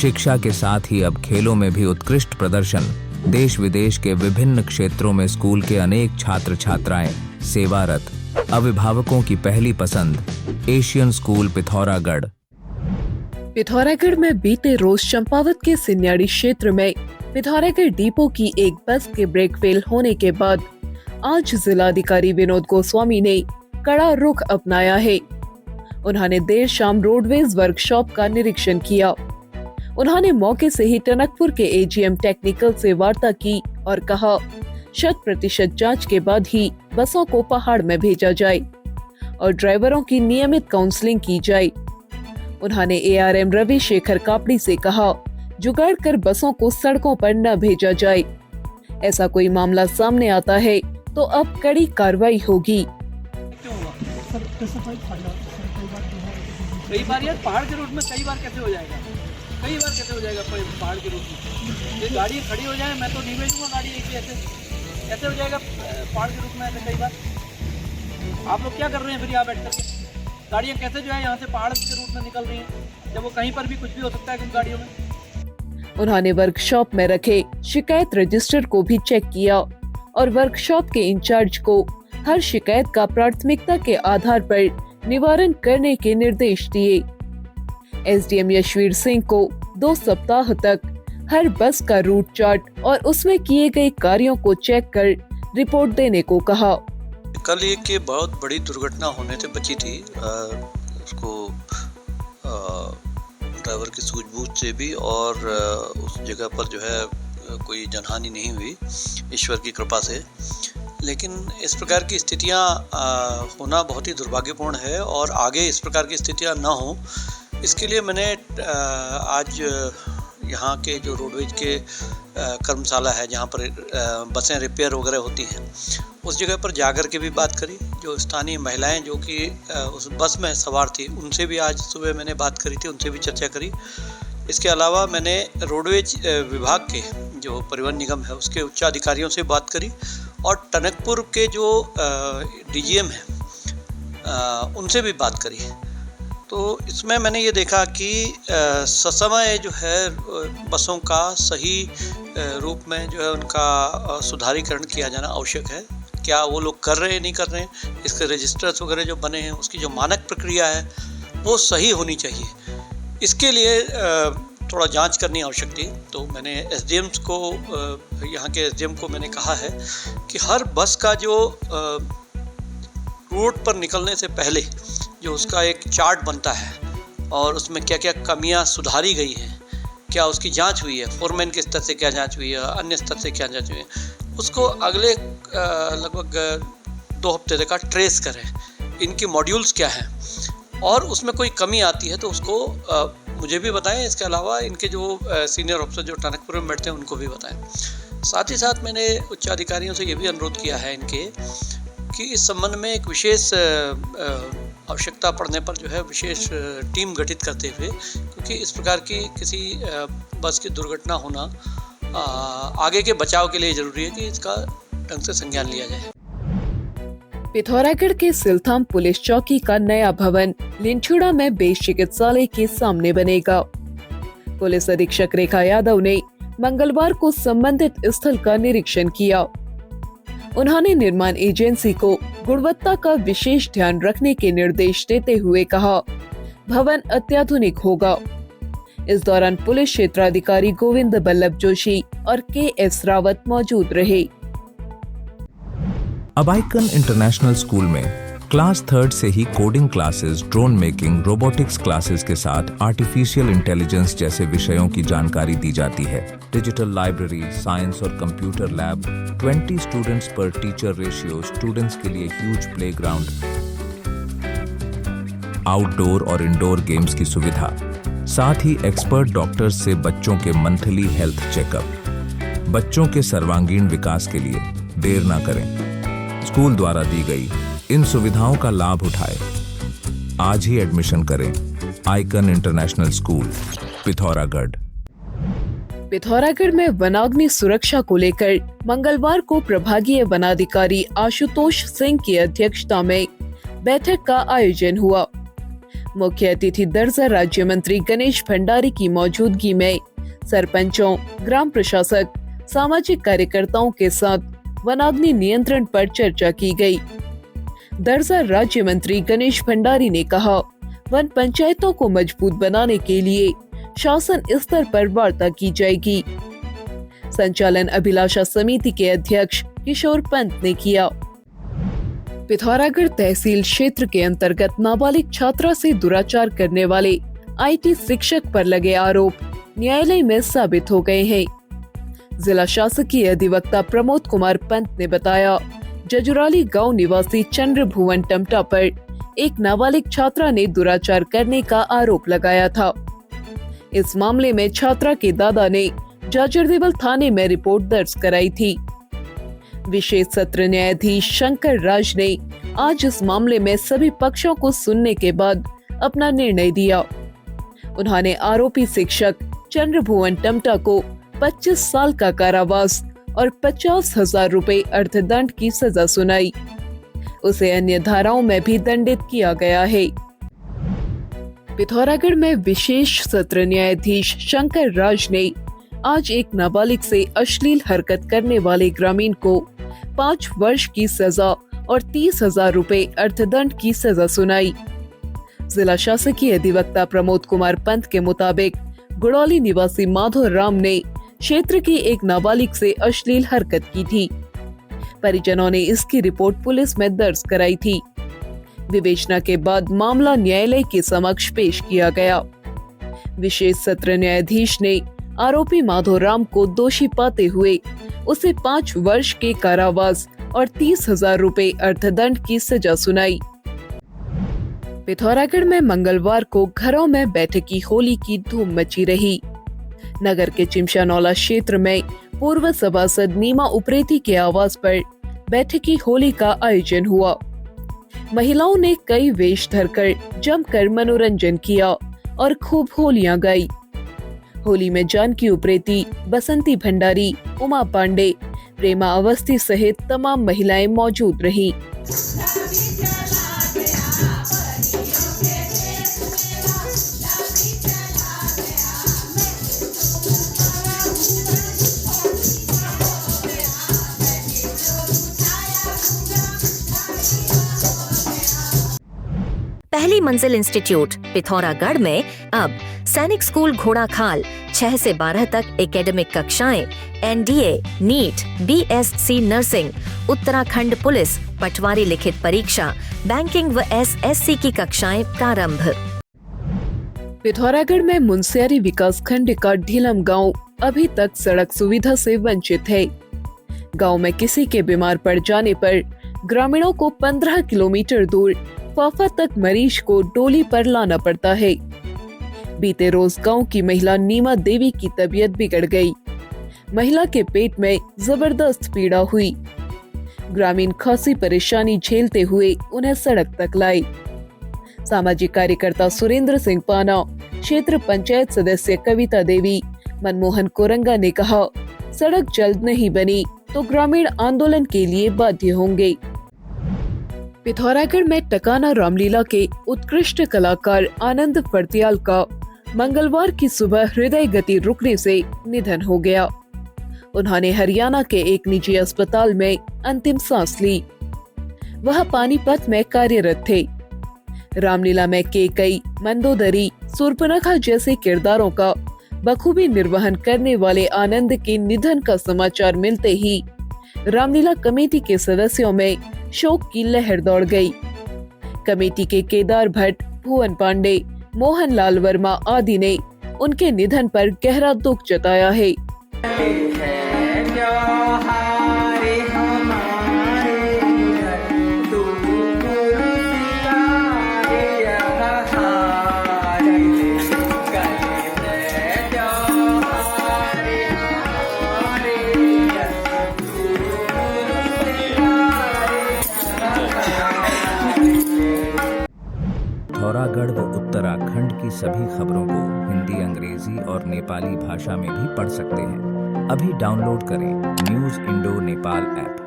शिक्षा के साथ ही अब खेलों में भी उत्कृष्ट प्रदर्शन। देश विदेश के विभिन्न क्षेत्रों में स्कूल के अनेक छात्र छात्राएं सेवारत। अभिभावकों की पहली पसंद एशियन स्कूल पिथौरागढ़। पिथौरागढ़ में बीते रोज चंपावत के सिन्याड़ी क्षेत्र में पिथौरागढ़ डिपो की एक बस के ब्रेक फेल होने के बाद आज जिलाधिकारी विनोद गोस्वामी ने कड़ा रुख अपनाया है। उन्होंने देर शाम रोडवेज वर्कशॉप का निरीक्षण किया। उन्होंने मौके से ही टनकपुर के एजीएम टेक्निकल से वार्ता की और कहा 100% जांच के बाद ही बसों को पहाड़ में भेजा जाए और ड्राइवरों की नियमित काउंसलिंग की जाए। उन्होंने एआरएम रवि शेखर कापड़ी से कहा जुगाड़ कर बसों को सड़कों पर न भेजा जाए। ऐसा कोई मामला सामने आता है तो अब कड़ी कार्रवाई होगी। कई बार यार पहाड़ के रूट में कई बार कैसे हो जाएगा पहाड़ के रूट में ये गाड़ी खड़ी हो जाए, मैं तो नहीं भेजूंगा गाड़ी। ऐसे हो जाएगा पहाड़ के रूट में ऐसे कई बार। आप लोग क्या कर रहे हैं फिर यहाँ बैठ कर? गाड़ियाँ कैसे जो है यहाँ से पहाड़ के रूट में निकल रही हैं जब वो कहीं पर भी कुछ भी हो सकता है उन गाड़ियों में। उन्होंने वर्कशॉप में रखे शिकायत रजिस्टर को भी चेक किया और वर्कशॉप के इंचार्ज को हर शिकायत का प्राथमिकता के आधार पर निवारण करने के निर्देश दिए। एसडीएम यशवीर सिंह को 2 सप्ताह तक हर बस का रूट चार्ट और उसमें किए गए कार्यों को चेक कर रिपोर्ट देने को कहा। कल एक बहुत बड़ी दुर्घटना होने से बची थी। उसको ड्राइवर की सूझबूझ से भी और उस जगह पर जो है कोई जनहानि नहीं हुई ईश्वर की कृपा से। लेकिन इस प्रकार की स्थितियां होना बहुत ही दुर्भाग्यपूर्ण है और आगे इस प्रकार की स्थितियां न हो, इसके लिए मैंने आज यहाँ के जो रोडवेज के कर्मशाला है जहाँ पर बसें रिपेयर वगैरह होती हैं उस जगह पर जाकर के भी बात करी। जो स्थानीय महिलाएं जो कि उस बस में सवार थी उनसे भी आज सुबह मैंने बात करी थी, उनसे भी चर्चा करी। इसके अलावा मैंने रोडवेज विभाग के जो परिवहन निगम है उसके उच्च अधिकारियों से बात करी और टनकपुर के जो डीजीएम हैं उनसे भी बात करी। तो इसमें मैंने ये देखा कि ससमय जो है बसों का सही रूप में जो है उनका सुधारीकरण किया जाना आवश्यक है। क्या वो लोग कर रहे हैं नहीं कर रहे हैं, इसके रजिस्टर्स वगैरह जो बने हैं उसकी जो मानक प्रक्रिया है वो सही होनी चाहिए। इसके लिए थोड़ा जांच करनी आवश्यक थी। तो मैंने एसडीएम्स को यहाँ के एसडीएम को मैंने कहा है कि हर बस का जो रूट पर निकलने से पहले जो उसका एक चार्ट बनता है और उसमें क्या क्या कमियां सुधारी गई हैं, क्या उसकी जांच हुई है, फोरमैन के स्तर से क्या जांच हुई है, अन्य स्तर से क्या जांच हुई है, उसको अगले लगभग 2 हफ्ते तक ट्रेस करें। इनकी मॉड्यूल्स क्या हैं और उसमें कोई कमी आती है तो उसको मुझे भी बताएं। इसके अलावा इनके जो सीनियर ऑफिसर जो टनकपुर में बैठते हैं उनको भी बताएं। साथ ही साथ मैंने उच्च अधिकारियों से ये भी अनुरोध किया है इनके कि इस संबंध में एक विशेष आवश्यकता पड़ने पर जो है विशेष टीम गठित करते हुए, क्योंकि इस प्रकार की किसी बस की दुर्घटना होना आगे के बचाव के लिए जरूरी है कि इसका ढंग से संज्ञान लिया जाए। पिथौरागढ़ के सिलथाम पुलिस चौकी का नया भवन लिंचुड़ा में बेस चिकित्सालय के सामने बनेगा। पुलिस अधीक्षक रेखा यादव ने मंगलवार को संबंधित स्थल का निरीक्षण किया। उन्होंने निर्माण एजेंसी को गुणवत्ता का विशेष ध्यान रखने के निर्देश देते हुए कहा भवन अत्याधुनिक होगा। इस दौरान पुलिस क्षेत्राधिकारी गोविंद बल्लभ जोशी और के.एस. रावत मौजूद रहे। अब आइकन इंटरनेशनल स्कूल में क्लास 3 से ही coding classes, drone making, robotics classes के साथ आर्टिफिशियल इंटेलिजेंस जैसे विषयों की जानकारी दी जाती है। डिजिटल लाइब्रेरी, साइंस और कंप्यूटर लैब, 20 स्टूडेंट्स पर टीचर रेशियो, स्टूडेंट्स के लिए ह्यूज प्लेग्राउंड, आउटडोर और इंडोर गेम्स की सुविधा, साथ ही एक्सपर्ट डॉक्टर्स से बच्चों के मंथली हेल्थ चेकअप। बच्चों के सर्वांगीण विकास के लिए देर ना करें। स्कूल द्वारा दी गई इन सुविधाओं का लाभ उठाएं। आज ही एडमिशन करें। Icon international school, Pithoragarh. Pithoragarh में वनाग्नि सुरक्षा को लेकर मंगलवार को प्रभागीय वनाधिकारी आशुतोष सिंह की अध्यक्षता में बैठक का आयोजन हुआ। मुख्य अतिथि दर्जा राज्य मंत्री गणेश भंडारी की मौजूदगी में सरपंचों, ग्राम प्रशासक, सामाजिक कार्यकर्ताओं के साथ वनाग्नि नियंत्रण पर चर्चा की गई। दर्जा राज्य मंत्री गणेश भंडारी ने कहा, वन पंचायतों को मजबूत बनाने के लिए शासन स्तर पर वार्ता की जाएगी। संचालन अभिलाषा समिति के अध्यक्ष किशोर पंत ने किया। पिथौरागढ़ तहसील क्षेत्र के अंतर्गत नाबालिग छात्रा से दुराचार करने वाले IT शिक्षक पर लगे आरोप न्यायालय में साबित हो गए हैं। जिला शासकीय अधिवक्ता प्रमोद कुमार पंत ने बताया, जजुराली गांव निवासी चंद्र भुवन टमटा पर एक नाबालिग छात्रा ने दुराचार करने का आरोप लगाया था। इस मामले में छात्रा के दादा ने जाजरदेवल थाने में रिपोर्ट दर्ज कराई थी। विशेष सत्र न्यायाधीश शंकर राज ने आज इस मामले में सभी पक्षों को सुनने के बाद अपना निर्णय दिया। उन्होंने आरोपी शिक्षक चंद्र भुवन टमटा को 25 साल का कारावास और 50,000 रुपए अर्थदंड की सजा सुनाई। उसे अन्य धाराओं में भी दंडित किया गया है। पिथौरागढ़ में विशेष सत्र न्यायाधीश शंकर राज ने आज एक नाबालिग से अश्लील हरकत करने वाले ग्रामीण को 5 वर्ष की सजा और 30,000 रुपए अर्थदंड की सजा सुनाई। जिला शासकीय अधिवक्ता प्रमोद कुमार पंत के मुताबिक गुड़ौली निवासी माधव राम ने क्षेत्र की एक नाबालिग से अश्लील हरकत की थी। परिजनों ने इसकी रिपोर्ट पुलिस में दर्ज कराई थी। विवेचना के बाद मामला न्यायालय के समक्ष पेश किया गया। विशेष सत्र न्यायाधीश ने आरोपी माधव राम को दोषी पाते हुए उसे 5 वर्ष के कारावास और 30,000 रुपए अर्थदंड की सजा सुनाई। पिथौरागढ़ में मंगलवार को घरों में बैठकी होली की धूम मची रही। नगर के चिमशानौला क्षेत्र में पूर्व सभासद नीमा उप्रेती के आवास पर बैठकी होली का आयोजन हुआ। महिलाओं ने कई वेश धरकर जमकर मनोरंजन किया और खूब होलियां गाई। होली में जानकी उप्रेती, बसंती भंडारी, उमा पांडे, प्रेमा अवस्थी सहित तमाम महिलाएं मौजूद रहीं। पहली मंजिल इंस्टीट्यूट पिथौरागढ़ में अब सैनिक स्कूल घोड़ाखाल 6 से 12 तक एकेडमिक कक्षाएं, NDA, NEET, BSc nursing, Uttarakhand police, patwari लिखित परीक्षा, बैंकिंग व SSC की कक्षाएं प्रारंभ। पिथौरागढ़ में मुनस्यारी विकास खंड का ढीलम गांव अभी तक सड़क सुविधा से वंचित है। गांव में किसी के बीमार पड़ जाने पर ग्रामीणों को 15 किलोमीटर दूर फाफा तक मरीज को डोली पर लाना पड़ता है। बीते रोज गांव की महिला नीमा देवी की तबीयत बिगड़ गई। महिला के पेट में जबरदस्त पीड़ा हुई। ग्रामीण खासी परेशानी झेलते हुए उन्हें सड़क तक लाए। सामाजिक कार्यकर्ता सुरेंद्र सिंह पाना, क्षेत्र पंचायत सदस्य कविता देवी, मनमोहन कोरंगा ने कहा, सड़क जल्द नहीं बनी तो ग्रामीण आंदोलन के लिए बाध्य होंगे। पिथौरागढ़ में टकाना रामलीला के उत्कृष्ट कलाकार आनंद फर्त्याल का मंगलवार की सुबह हृदय गति रुकने से निधन हो गया। उन्होंने हरियाणा के एक निजी अस्पताल में अंतिम सांस ली। वह पानीपत में कार्यरत थे। रामलीला में केकई, मंदोदरी, सूर्पनखा जैसे किरदारों का बखूबी निर्वहन करने वाले आनंद के निधन का समाचार मिलते ही रामलीला कमेटी के सदस्यों में शोक की लहर दौड़ गई। कमेटी के केदार भट्ट, भुवन पांडे, मोहन लाल वर्मा आदि ने उनके निधन पर गहरा दुख जताया है। पिथौरागढ़ व उत्तराखंड की सभी खबरों को हिंदी, अंग्रेजी और नेपाली भाषा में भी पढ़ सकते हैं। अभी डाउनलोड करें न्यूज़ इंडो नेपाल ऐप।